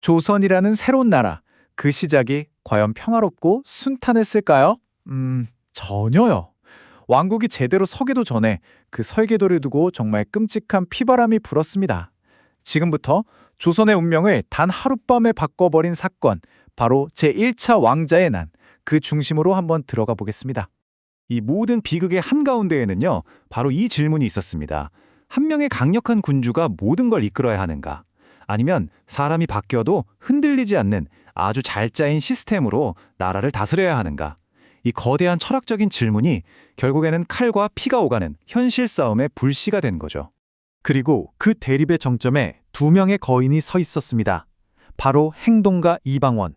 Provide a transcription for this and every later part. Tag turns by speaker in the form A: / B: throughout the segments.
A: 조선이라는 새로운 나라, 그 시작이 과연 평화롭고 순탄했을까요? 전혀요. 왕국이 제대로 서기도 전에 그 설계도를 두고 정말 끔찍한 피바람이 불었습니다. 지금부터 조선의 운명을 단 하룻밤에 바꿔버린 사건, 바로 제1차 왕자의 난, 그 중심으로 한번 들어가 보겠습니다.
B: 이 모든 비극의 한가운데에는요, 바로 이 질문이 있었습니다. 한 명의 강력한 군주가 모든 걸 이끌어야 하는가? 아니면 사람이 바뀌어도 흔들리지 않는 아주 잘 짜인 시스템으로 나라를 다스려야 하는가? 이 거대한 철학적인 질문이 결국에는 칼과 피가 오가는 현실 싸움의 불씨가 된 거죠.
A: 그리고 그 대립의 정점에 두 명의 거인이 서 있었습니다. 바로 행동가 이방원.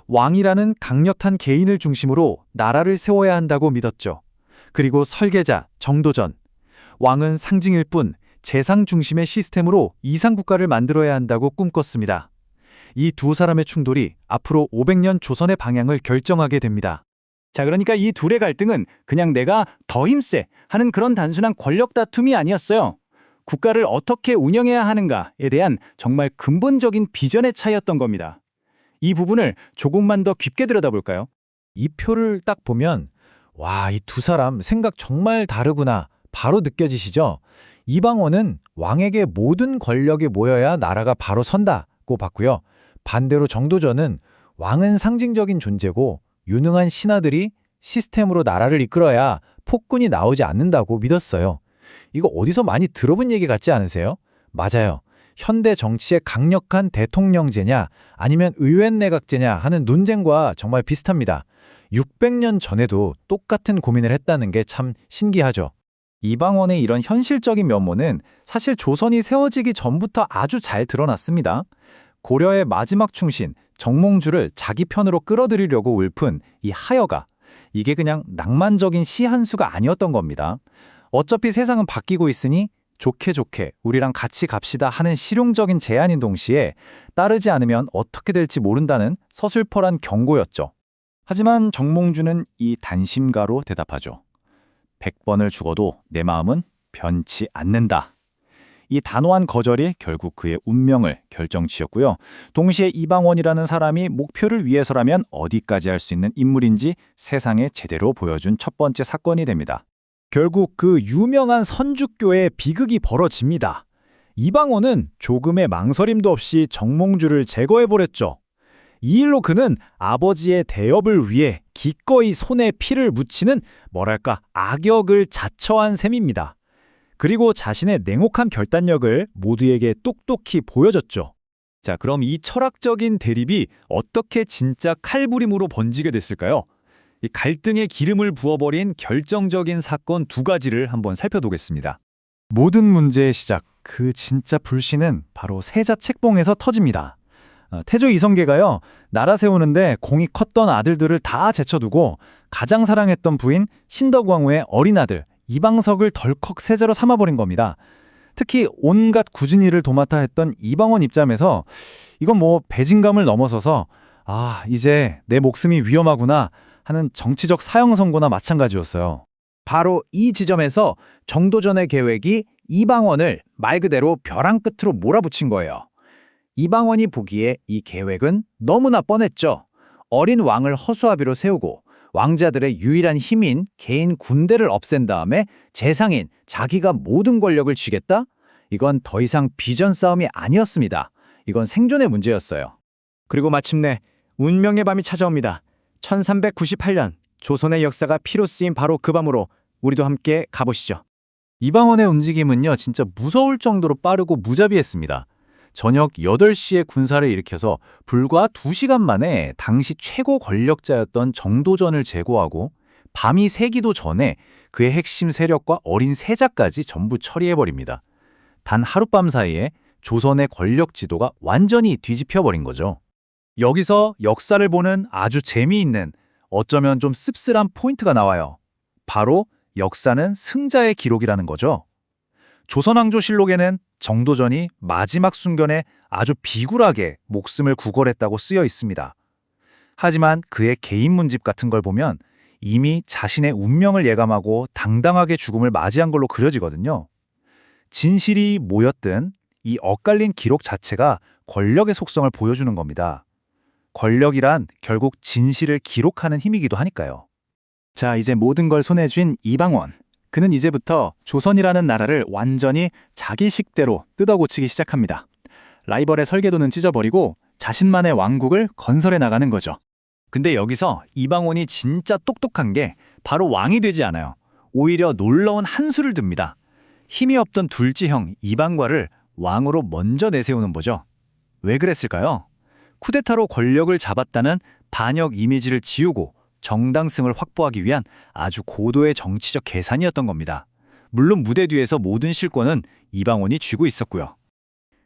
A: 왕이라는 강력한 개인을 중심으로 나라를 세워야 한다고 믿었죠. 그리고 설계자 정도전. 왕은 상징일 뿐 재상 중심의 시스템으로 이상국가를 만들어야 한다고 꿈꿨습니다. 이 두 사람의 충돌이 앞으로 500년 조선의 방향을 결정하게 됩니다.
B: 자, 그러니까 이 둘의 갈등은 그냥 내가 더 힘세 하는 그런 단순한 권력 다툼이 아니었어요. 국가를 어떻게 운영해야 하는가에 대한 정말 근본적인 비전의 차이였던 겁니다. 이 부분을 조금만 더 깊게 들여다볼까요?
A: 이 표를 딱 보면 와, 이 두 사람 생각 정말 다르구나 바로 느껴지시죠? 이방원은 왕에게 모든 권력이 모여야 나라가 바로 선다고 봤고요. 반대로 정도전은 왕은 상징적인 존재고 유능한 신하들이 시스템으로 나라를 이끌어야 폭군이 나오지 않는다고 믿었어요. 이거 어디서 많이 들어본 얘기 같지 않으세요? 맞아요. 현대 정치의 강력한 대통령제냐 아니면 의원내각제냐 하는 논쟁과 정말 비슷합니다. 600년 전에도 똑같은 고민을 했다는 게 참 신기하죠.
B: 이방원의 이런 현실적인 면모는 사실 조선이 세워지기 전부터 아주 잘 드러났습니다. 고려의 마지막 충신 정몽주를 자기 편으로 끌어들이려고 울픈 이 하여가, 이게 그냥 낭만적인 시 한 수가 아니었던 겁니다. 어차피 세상은 바뀌고 있으니 좋게 좋게 우리랑 같이 갑시다 하는 실용적인 제안인 동시에 따르지 않으면 어떻게 될지 모른다는 서슬퍼런 경고였죠. 하지만 정몽주는 이 단심가로 대답하죠. 100번을 죽어도 내 마음은 변치 않는다. 이 단호한 거절이 결국 그의 운명을 결정지었고요. 동시에 이방원이라는 사람이 목표를 위해서라면 어디까지 할 수 있는 인물인지 세상에 제대로 보여준 첫 번째 사건이 됩니다.
A: 결국 그 유명한 선주교의 비극이 벌어집니다. 이방원은 조금의 망설임도 없이 정몽주를 제거해버렸죠. 이 일로 그는 아버지의 대업을 위해 기꺼이 손에 피를 묻히는 뭐랄까 악역을 자처한 셈입니다. 그리고 자신의 냉혹한 결단력을 모두에게 똑똑히 보여줬죠.
B: 자, 그럼 이 철학적인 대립이 어떻게 진짜 칼부림으로 번지게 됐을까요? 이 갈등에 기름을 부어버린 결정적인 사건 두 가지를 한번 살펴보겠습니다.
A: 모든 문제의 시작, 그 진짜 불씨는 바로 세자 책봉에서 터집니다. 태조 이성계가요, 나라 세우는데 공이 컸던 아들들을 다 제쳐두고 가장 사랑했던 부인 신덕왕후의 어린 아들 이방석을 덜컥 세자로 삼아버린 겁니다. 특히 온갖 굳은 일을 도맡아 했던 이방원 입장에서 이건 뭐 배신감을 넘어서서 이제 내 목숨이 위험하구나 하는 정치적 사형 선고나 마찬가지였어요. 바로 이 지점에서 정도전의 계획이 이방원을 말 그대로 벼랑 끝으로 몰아붙인 거예요. 이방원이 보기에 이 계획은 너무나 뻔했죠. 어린 왕을 허수아비로 세우고 왕자들의 유일한 힘인 개인 군대를 없앤 다음에 재상인 자기가 모든 권력을 쥐겠다? 이건 더 이상 비전 싸움이 아니었습니다. 이건 생존의 문제였어요.
B: 그리고 마침내 운명의 밤이 찾아옵니다. 1398년 조선의 역사가 피로 쓰인 바로 그 밤으로 우리도 함께 가보시죠.
A: 이방원의 움직임은요, 진짜 무서울 정도로 빠르고 무자비했습니다. 저녁 8시에 군사를 일으켜서 불과 2시간 만에 당시 최고 권력자였던 정도전을 제거하고 밤이 새기도 전에 그의 핵심 세력과 어린 세자까지 전부 처리해버립니다. 단 하룻밤 사이에 조선의 권력 지도가 완전히 뒤집혀버린 거죠. 여기서 역사를 보는 아주 재미있는, 어쩌면 좀 씁쓸한 포인트가 나와요. 바로 역사는 승자의 기록이라는 거죠. 조선왕조실록에는 정도전이 마지막 순간에 아주 비굴하게 목숨을 구걸했다고 쓰여 있습니다. 하지만 그의 개인 문집 같은 걸 보면 이미 자신의 운명을 예감하고 당당하게 죽음을 맞이한 걸로 그려지거든요. 진실이 뭐였든
B: 이 엇갈린 기록 자체가 권력의 속성을 보여주는 겁니다. 권력이란 결국 진실을 기록하는 힘이기도 하니까요.
A: 자, 이제 모든 걸 손에 쥔 이방원. 그는 이제부터 조선이라는 나라를 완전히 자기 식대로 뜯어고치기 시작합니다. 라이벌의 설계도는 찢어버리고 자신만의 왕국을 건설해 나가는 거죠.
B: 근데 여기서 이방원이 진짜 똑똑한 게 바로 왕이 되지 않아요. 오히려 놀라운 한 수를 듭니다. 힘이 없던 둘째 형 이방과를 왕으로 먼저 내세우는 거죠. 왜 그랬을까요? 쿠데타로 권력을 잡았다는 반역 이미지를 지우고 정당성을 확보하기 위한 아주 고도의 정치적 계산이었던 겁니다. 물론 무대 뒤에서 모든 실권은 이방원이 쥐고 있었고요.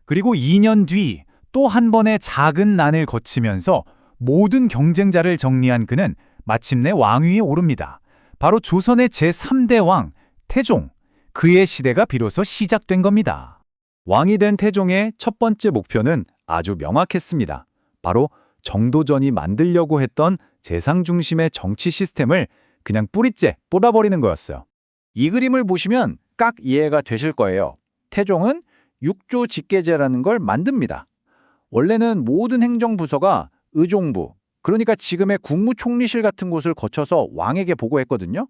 A: 그리고 2년 뒤 또 한 번의 작은 난을 거치면서 모든 경쟁자를 정리한 그는 마침내 왕위에 오릅니다. 바로 조선의 제3대 왕, 태종. 그의 시대가 비로소 시작된 겁니다.
B: 왕이 된 태종의 첫 번째 목표는 아주 명확했습니다. 바로 정도전이 만들려고 했던 재상 중심의 정치 시스템을 그냥 뿌리째 뽑아버리는 거였어요. 이 그림을 보시면 딱 이해가 되실 거예요. 태종은 육조 직계제라는 걸 만듭니다. 원래는 모든 행정부서가 의종부, 그러니까 지금의 국무총리실 같은 곳을 거쳐서 왕에게 보고했거든요.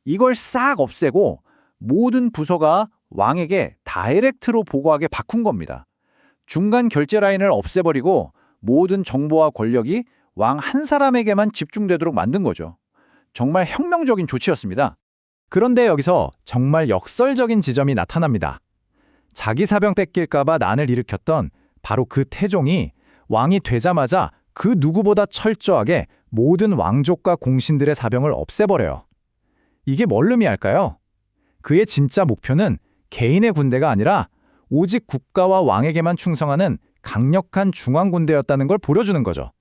B: 이걸 싹 없애고 모든 부서가 왕에게 다이렉트로 보고하게 바꾼 겁니다. 중간 결제 라인을 없애버리고 모든 정보와 권력이 왕 한 사람에게만 집중되도록 만든 거죠. 정말 혁명적인 조치였습니다.
A: 그런데 여기서 정말 역설적인 지점이 나타납니다. 자기 사병 뺏길까봐 난을 일으켰던 바로 그 태종이 왕이 되자마자 그 누구보다 철저하게 모든 왕족과 공신들의 사병을 없애버려요. 이게 뭘 의미할까요? 그의 진짜 목표는 개인의 군대가 아니라 오직 국가와 왕에게만 충성하는 강력한 중앙군대였다는 걸 보여주는 거죠.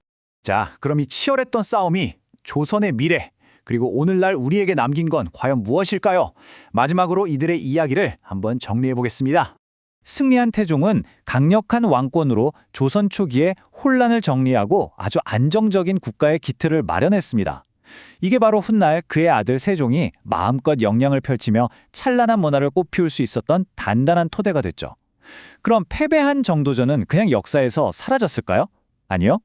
B: 자, 그럼 이 치열했던 싸움이 조선의 미래, 그리고 오늘날 우리에게 남긴 건 과연 무엇일까요? 마지막으로 이들의 이야기를 한번 정리해 보겠습니다.
A: 승리한 태종은 강력한 왕권으로 조선 초기에 혼란을 정리하고 아주 안정적인 국가의 기틀을 마련했습니다. 이게 바로 훗날 그의 아들 세종이 마음껏 영향을 펼치며 찬란한 문화를 꽃피울 수 있었던 단단한 토대가 됐죠. 그럼 패배한 정도전은 그냥 역사에서 사라졌을까요? 아니요.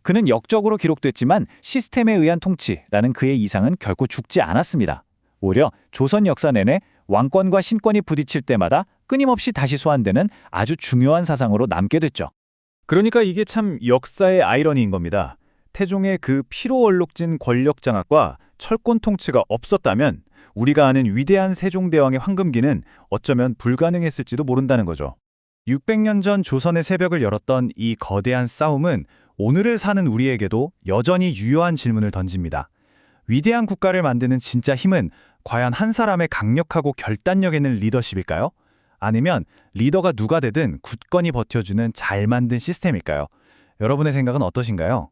A: 그는 역적으로 기록됐지만 시스템에 의한 통치라는 그의 이상은 결코 죽지 않았습니다. 오히려 조선 역사 내내 왕권과 신권이 부딪힐 때마다 끊임없이 다시 소환되는 아주 중요한 사상으로 남게 됐죠.
B: 그러니까 이게 참 역사의 아이러니인 겁니다. 태종의 그 피로 얼룩진 권력 장악과 철권 통치가 없었다면 우리가 아는 위대한 세종대왕의 황금기는 어쩌면 불가능했을지도 모른다는 거죠. 600년 전 조선의 새벽을 열었던 이 거대한 싸움은 오늘을 사는 우리에게도 여전히 유효한 질문을 던집니다. 위대한 국가를 만드는 진짜 힘은 과연 한 사람의 강력하고 결단력 있는 리더십일까요? 아니면 리더가 누가 되든 굳건히 버텨주는 잘 만든 시스템일까요? 여러분의 생각은 어떠신가요?